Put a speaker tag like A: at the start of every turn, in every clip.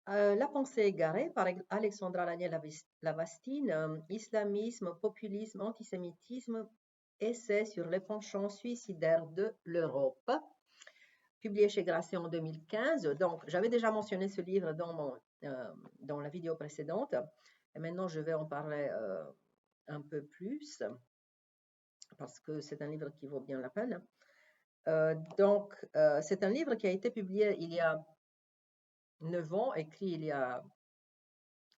A: La pensée égarée par Alexandra Lavastine, Islamisme, populisme, antisémitisme, essai sur les penchants suicidaires de l'Europe, publié chez Grasset en 2015. Donc, j'avais déjà mentionné ce livre dans la vidéo précédente, et maintenant je vais en parler un peu plus, parce que c'est un livre qui vaut bien la peine. C'est un livre qui a été publié il y a 9 ans, écrit il y a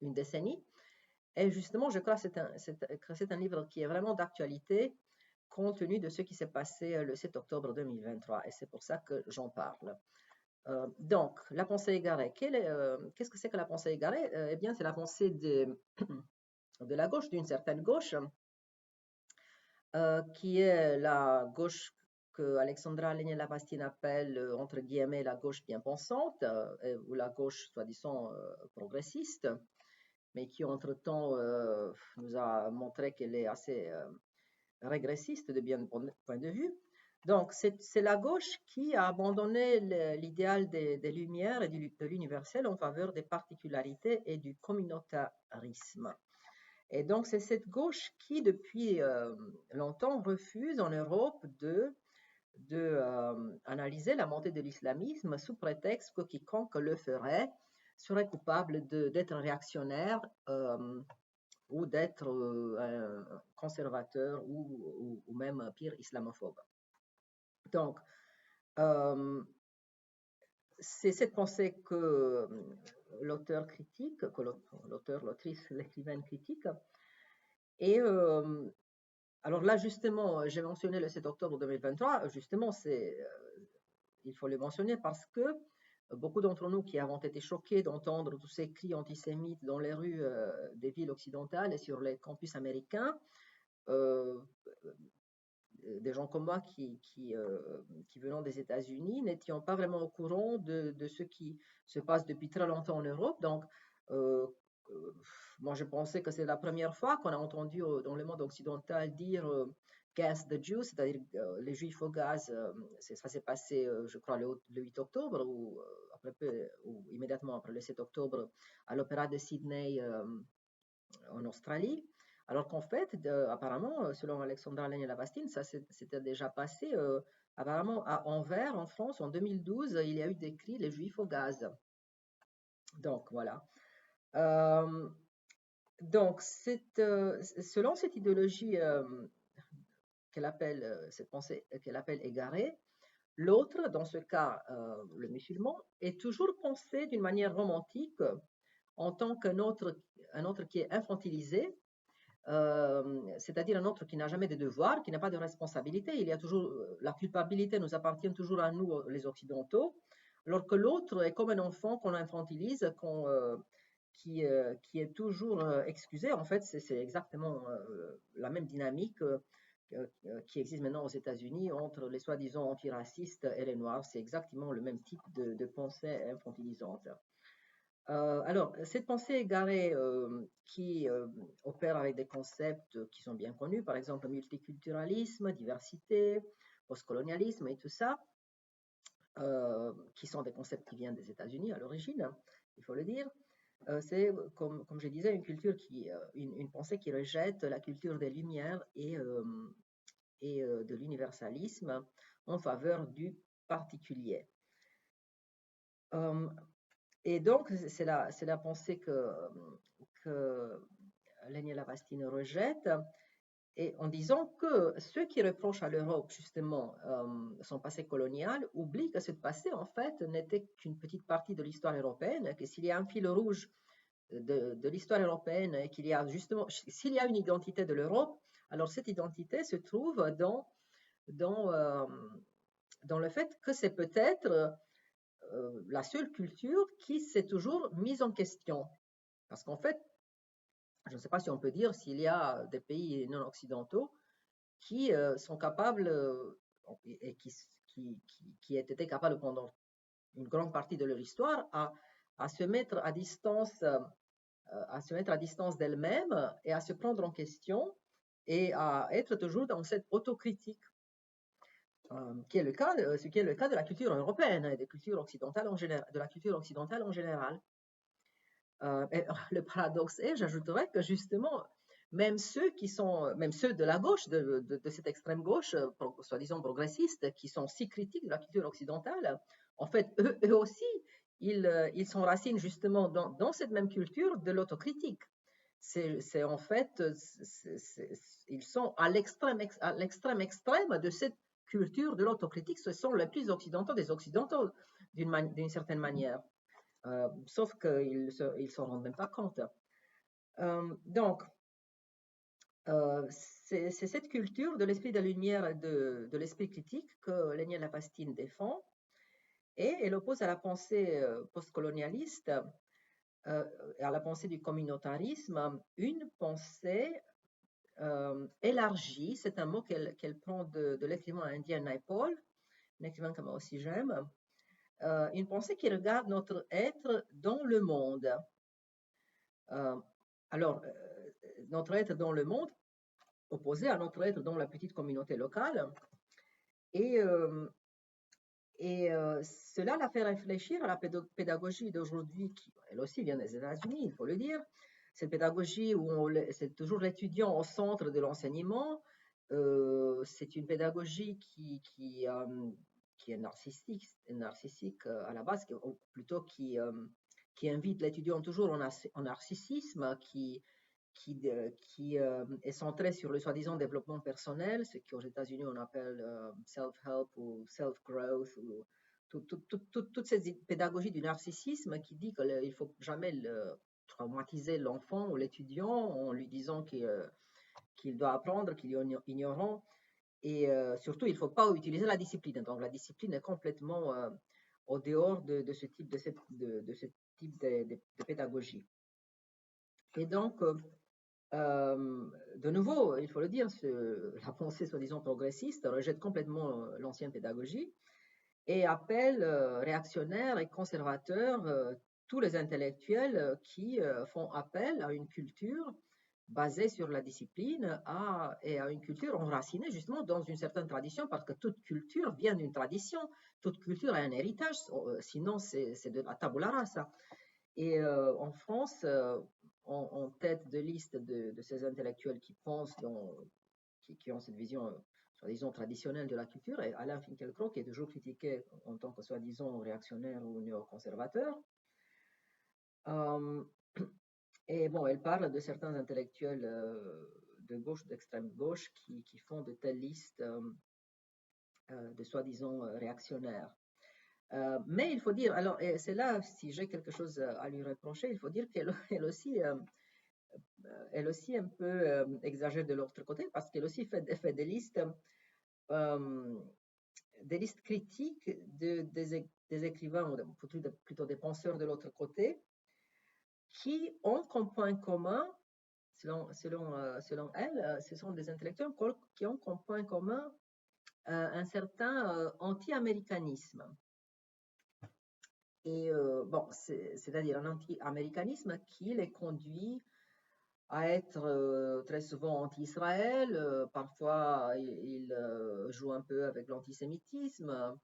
A: une décennie. Et justement, je crois que c'est un livre qui est vraiment d'actualité compte tenu de ce qui s'est passé le 7 octobre 2023. Et c'est pour ça que j'en parle. Donc, la pensée égarée. Qu'est-ce que c'est que la pensée égarée? Eh bien, c'est la pensée de la gauche, d'une certaine gauche, qui est la gauche que Alexandra Lenier-Lavastine appelle, entre guillemets, la gauche bien pensante, ou la gauche soi-disant progressiste, mais qui entre-temps nous a montré qu'elle est assez régressiste de bien point de vue. Donc, c'est la gauche qui a abandonné l'idéal des Lumières et de l'universel en faveur des particularités et du communautarisme. Et donc, c'est cette gauche qui, depuis longtemps, refuse en Europe de analyser la montée de l'islamisme sous prétexte que quiconque le ferait serait coupable d'être réactionnaire ou d'être conservateur ou même pire islamophobe. Donc, c'est cette pensée que l'auteur critique, que l'auteur, l'autrice, l'écrivaine critique. Et alors là, justement, j'ai mentionné le 7 octobre 2023, justement, il faut le mentionner parce que beaucoup d'entre nous qui avons été choqués d'entendre tous ces cris antisémites dans les rues des villes occidentales et sur les campus américains, euh, des gens comme moi qui venons des États-Unis n'étions pas vraiment au courant de ce qui se passe depuis très longtemps en Europe. Donc, euh, euh, moi, je pensais que c'est la première fois qu'on a entendu dans le monde occidental dire gas the Jews, c'est-à-dire les Juifs au gaz. Ça s'est passé, je crois, le 8 octobre ou immédiatement après le 7 octobre à l'Opéra de Sydney en Australie. Alors qu'en fait, apparemment, selon Alexandra Laigne-Lavastine, ça s'était déjà passé. Apparemment, à Anvers, en France, en 2012, il y a eu des cris les Juifs au gaz. Donc, voilà. Euh, donc, selon cette idéologie cette pensée qu'elle appelle égarée, l'autre, dans ce cas le musulman, est toujours pensé d'une manière romantique en tant un autre qui est infantilisé, c'est-à-dire un autre qui n'a jamais de devoir, qui n'a pas de responsabilité. Il y a toujours la culpabilité nous appartient toujours à nous, les Occidentaux, alors que l'autre est comme un enfant qu'on infantilise, qui est toujours excusé. En fait, c'est exactement la même dynamique qui existe maintenant aux États-Unis entre les soi-disant antiracistes et les Noirs. C'est exactement le même type de pensée infantilisante. Alors, cette pensée égarée qui opère avec des concepts qui sont bien connus, par exemple multiculturalisme, diversité, postcolonialisme et tout ça, qui sont des concepts qui viennent des États-Unis à l'origine, il faut le dire. C'est, comme je disais, une pensée qui rejette la culture des Lumières et de l'universalisme en faveur du particulier. Euh, Et donc, c'est la pensée que Lenia Lavastine rejette, et en disant que ceux qui reprochent à l'Europe justement son passé colonial oublient que ce passé, en fait, n'était qu'une petite partie de l'histoire européenne, que s'il y a un fil rouge de l'histoire européenne et qu'il y a justement, s'il y a une identité de l'Europe, alors cette identité se trouve dans, euh, dans le fait que c'est peut-être la seule culture qui s'est toujours mise en question. Parce qu'en fait, je ne sais pas si on peut dire s'il y a des pays non occidentaux qui sont capables et qui aient été capables pendant une grande partie de leur histoire à se mettre à distance d'elles-mêmes et à se prendre en question et à être toujours dans cette autocritique, ce qui est le cas de la culture européenne et des cultures occidentales en général, de la culture occidentale en général. Et le paradoxe est, j'ajouterais que justement, même ceux de la gauche, de cette extrême gauche, soi-disant progressiste, qui sont si critiques de la culture occidentale, en fait, eux aussi, ils s'enracinent justement dans cette même culture de l'autocritique. C'est en fait, ils sont à l'extrême extrême de cette culture de l'autocritique. Ce sont les plus occidentaux des occidentaux, d'une certaine manière. Sauf qu'ils ne s'en rendent même pas compte. Donc, c'est cette culture de l'esprit de la lumière et de l'esprit critique que Léniel Lapastine défend, et elle oppose à la pensée postcolonialiste et à la pensée du communautarisme une pensée élargie. C'est un mot qu'elle prend de l'écrivain indien Naipaul, un écrivain que moi aussi j'aime, une pensée qui regarde notre être dans le monde. Alors, notre être dans le monde, opposé à notre être dans la petite communauté locale. Et, cela l'a fait réfléchir à la pédagogie d'aujourd'hui, qui elle aussi vient des États-Unis, il faut le dire. Cette pédagogie où c'est toujours l'étudiant au centre de l'enseignement. C'est une pédagogie qui est narcissique à la base, plutôt qui invite l'étudiant toujours en narcissisme, qui est centré sur le soi-disant développement personnel, ce qu'aux États-Unis on appelle self-help ou self-growth, ou toute cette pédagogie du narcissisme qui dit qu'il ne faut jamais traumatiser l'enfant ou l'étudiant en lui disant qu'il doit apprendre, qu'il est ignorant, et surtout il ne faut pas utiliser la discipline. Donc la discipline est complètement au dehors de ce type de pédagogie. Et donc, de nouveau, il faut le dire, la pensée soi-disant progressiste rejette complètement l'ancienne pédagogie et appelle réactionnaires et conservateurs tous les intellectuels qui font appel à une culture basée sur la discipline et à une culture enracinée justement dans une certaine tradition, parce que toute culture vient d'une tradition, toute culture a un héritage, sinon c'est de la tabula rasa. Et en France, en tête de liste de ces intellectuels qui pensent, qui ont cette vision, soi-disant traditionnelle de la culture, est Alain Finkielkraut, qui est toujours critiqué en tant que soi-disant réactionnaire ou néoconservateur. Et bon, elle parle de certains intellectuels de gauche, d'extrême gauche, qui font de telles listes de soi-disant réactionnaires. Mais il faut dire, alors, et c'est là, si j'ai quelque chose à lui reprocher, il faut dire qu'elle aussi un peu exagère de l'autre côté, parce qu'elle aussi fait des listes critiques des écrivains, ou plutôt des penseurs de l'autre côté, qui ont comme point commun, selon elle, ce sont des intellectuels qui ont comme point commun un certain anti-américanisme. Et bon, c'est-à-dire un anti-américanisme qui les conduit à être très souvent anti-Israël. Parfois, ils jouent un peu avec l'antisémitisme.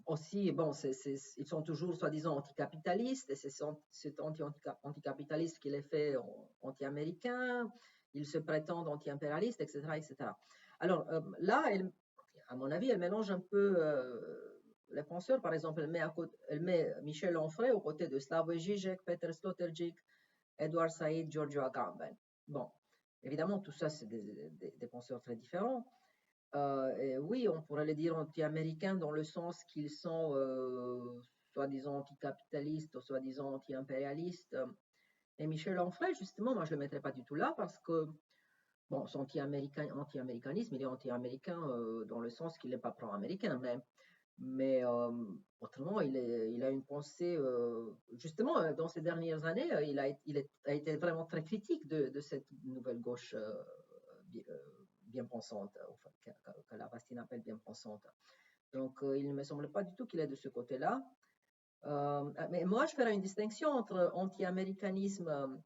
A: Aussi, bon, ils sont toujours soi-disant anticapitalistes, et c'est cet anticapitalisme qui les fait anti-américains. Ils se prétendent anti-impérialistes, etc., etc. Alors là, à mon avis, elle mélange un peu les penseurs. Par exemple, elle met Michel Onfray aux côtés de Slavoj Žižek, Peter Sloterdijk, Edward Said, Giorgio Agamben. Bon, évidemment, tout ça, c'est des penseurs très différents. Et oui, on pourrait les dire anti-américains dans le sens qu'ils sont soi-disant anticapitalistes ou soi-disant anti-impérialistes. Et Michel Onfray, justement, moi, je ne le mettrais pas du tout là, parce que bon, son anti-américanisme, il est anti-américain dans le sens qu'il n'est pas pro-américain, mais autrement, il a une pensée, justement, dans ces dernières années, il a été vraiment très critique de cette nouvelle gauche bien pensante, enfin, que Lapastine appelle bien pensante. Donc, il ne me semble pas du tout qu'il est de ce côté-là. Mais moi, je ferais une distinction entre anti-américanisme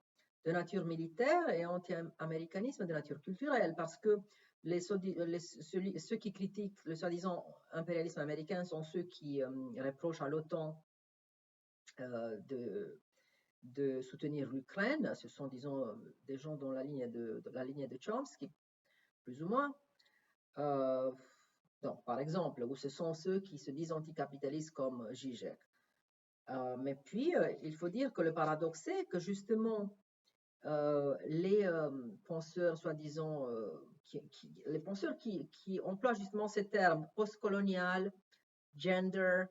A: de nature militaire et anti-américanisme de nature culturelle, parce que ceux qui critiquent le soi-disant impérialisme américain sont ceux qui reprochent à l'OTAN de soutenir l'Ukraine. Ce sont, disons, des gens dans la ligne de Chomsky, plus ou moins. Donc, par exemple, ou ce sont ceux qui se disent anticapitalistes comme Zizek. Mais puis, il faut dire que le paradoxe est que justement, les penseurs, soi-disant, les penseurs qui emploient justement ces termes postcolonial, gender,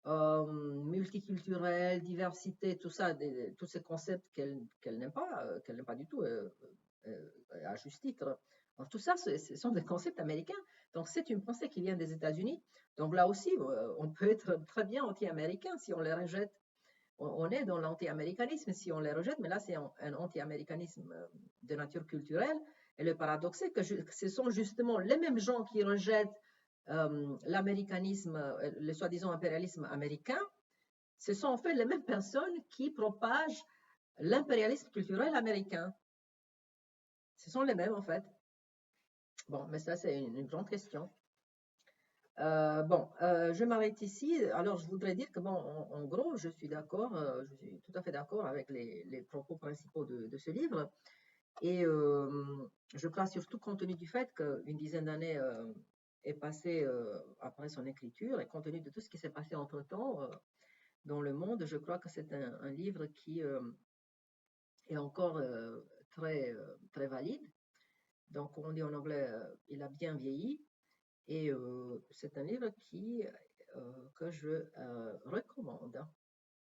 A: multiculturel, diversité, tout ça, tous ces concepts qu'elle n'aime pas du tout, à juste titre. Donc, tout ça, ce sont des concepts américains. Donc, c'est une pensée qui vient des États-Unis. Donc, là aussi, on peut être très bien anti-américain si on les rejette. On est dans l'anti-américanisme si on les rejette, mais là, c'est un anti-américanisme de nature culturelle. Et le paradoxe, c'est que ce sont justement les mêmes gens qui rejettent l'américanisme, le soi-disant impérialisme américain, ce sont en fait les mêmes personnes qui propagent l'impérialisme culturel américain. Ce sont les mêmes en fait. Bon, mais ça c'est une grande question. Je m'arrête ici. Alors, je voudrais dire que, bon, en gros, je suis d'accord, je suis tout à fait d'accord avec les propos principaux de ce livre. Et je crois surtout compte tenu du fait qu'une dizaine d'années est passée après son écriture et compte tenu de tout ce qui s'est passé entre-temps dans le monde, je crois que c'est un livre qui est encore très valide. Donc, on dit en anglais, il a bien vieilli. Et c'est un livre que je recommande.